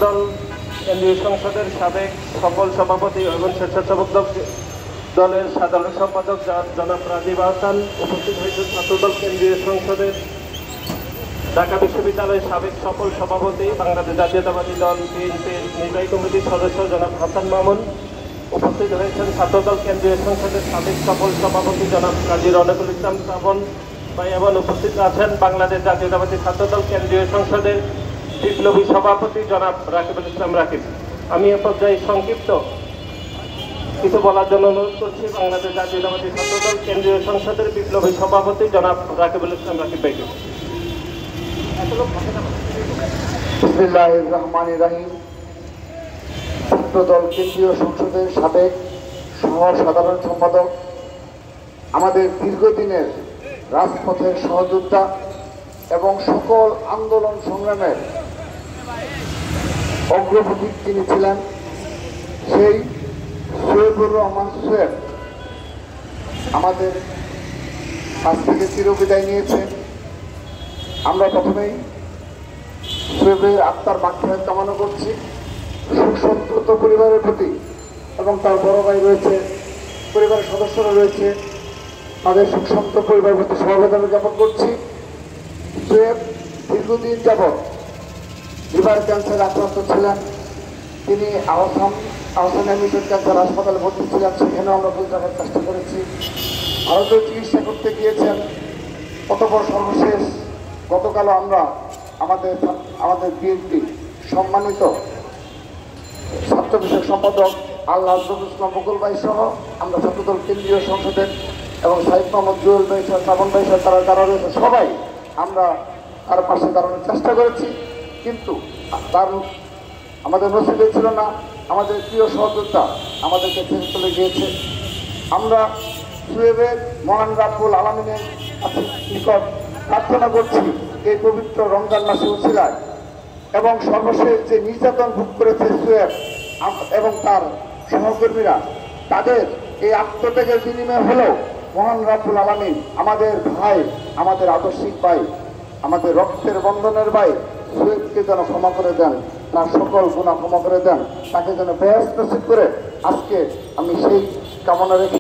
দল কেন্দ্রীয় সংসদের সাবেক সফল সভাপতি এবং স্বেচ্ছাসেবক দলের সাধারণ সম্পাদক জনাব রাজীব আহসান উপস্থিত হয়েছেন। ছাত্রদল কেন্দ্রীয় সংসদের ঢাকা বিশ্ববিদ্যালয়ের সাবেক সফল সভাপতি বাংলাদেশ জাতীয়তাবাদী দল বিএনপির নির্বাহী কমিটির সদস্য জনাব হাসান মামুন উপস্থিত হয়েছেন। ছাত্রদল কেন্দ্রীয় সংসদের সাবেক সফল সভাপতি জনাব কাজী রনকুল ইসলাম শ্রাবণ ভাই এবং উপস্থিত আছেন বাংলাদেশ জাতীয়তাবাদী ছাত্রদল কেন্দ্রীয় সংসদের বিপ্লবী সভাপতি জনাব রাকিবুল ইসলাম রাকিব। আমি এ পর্যায়ে সংক্ষিপ্ত কিছু বলার জন্য অনুরোধ করছি বাংলাদেশ জাতীয়তাবাদী ছাত্রদল কেন্দ্রীয় সংসদের বিপ্লবী সভাপতি জনাব রাকিবুল ইসলাম রাকিব ভাইকে। বিসমিল্লাহির রহমানির রহিম। ছাত্রদল কেন্দ্রীয় সংসদের সাবেক সহ সাধারণ সম্পাদক, আমাদের দীর্ঘদিনের রাজপথের সহযোদ্ধা এবং সকল আন্দোলন সংগ্রামের অগ্রপথিক যিনি ছিলেন, সেই সৈয়দুর রহমান সোহেব আমাদের কাছ থেকে চিরবিদায় নিয়েছে। আমরা প্রথমেই সোহেবের আত্মার মাগফিরাত কামনা করছি। সুসন্তত পরিবারের প্রতি এবং তার বড় ভাই রয়েছে, পরিবারের সদস্যরা রয়েছে, তাদের সুসন্ত পরিবারের প্রতি সমবেদনা জ্ঞাপন করছি। সোহেব দীর্ঘদিন যাবৎ লিভার ক্যান্সারে আক্রান্ত ছিলেন। তিনি আহসান মিশন ক্যান্সার হাসপাতালে ভর্তি ছিলেন, সেখানেও আমরা ফুল রাখার চেষ্টা করেছি। ভারতীয় চিকিৎসা করতে গিয়েছেন। অতঃপর সর্বশেষ গতকালও আমরা আমাদের বিএনপি সম্মানিত ছাত্র বিষয়ক সম্পাদক আল্লাহ ইসলাম বকুল ভাই সহ আমরা ছাত্রদল কেন্দ্রীয় সংসদের এবং সাইদ মোহাম্মদ জুয়েল ভাই সহ শ্রাবণ ভাই সহ তারা রয়েছে, সবাই আমরা তার পাশে দাঁড়ানোর চেষ্টা করেছি। কিন্তু আমাদের নসিবে ছিল না, আমাদের প্রিয় সহযোদ্ধা আমাদেরকে ছেড়ে চলে গিয়েছে। আমরা সোহেবের মহান রাব্বুল আলামিনের নিকট প্রার্থনা করছি এই পবিত্র রমজান মাসে উছিলায় এবং সর্বশেষ যে নির্যাতন ভোগ করেছে সোহেব এবং তার সহকর্মীরা, তাদের এই আত্মত্যাগের বিনিময় হলেও মহান রাব্বুল আলামিন আমাদের ভাই, আমাদের আদর্শিক ভাই, আমাদের রক্তের বন্ধনের ভাই সোহেবকে যেন ক্ষমা করে দেন, তার সকল গুনাহ ক্ষমা করে দেন, তাকে যেন বেহেশত নসিব করে। আজকে আমি সেই কামনা রেখে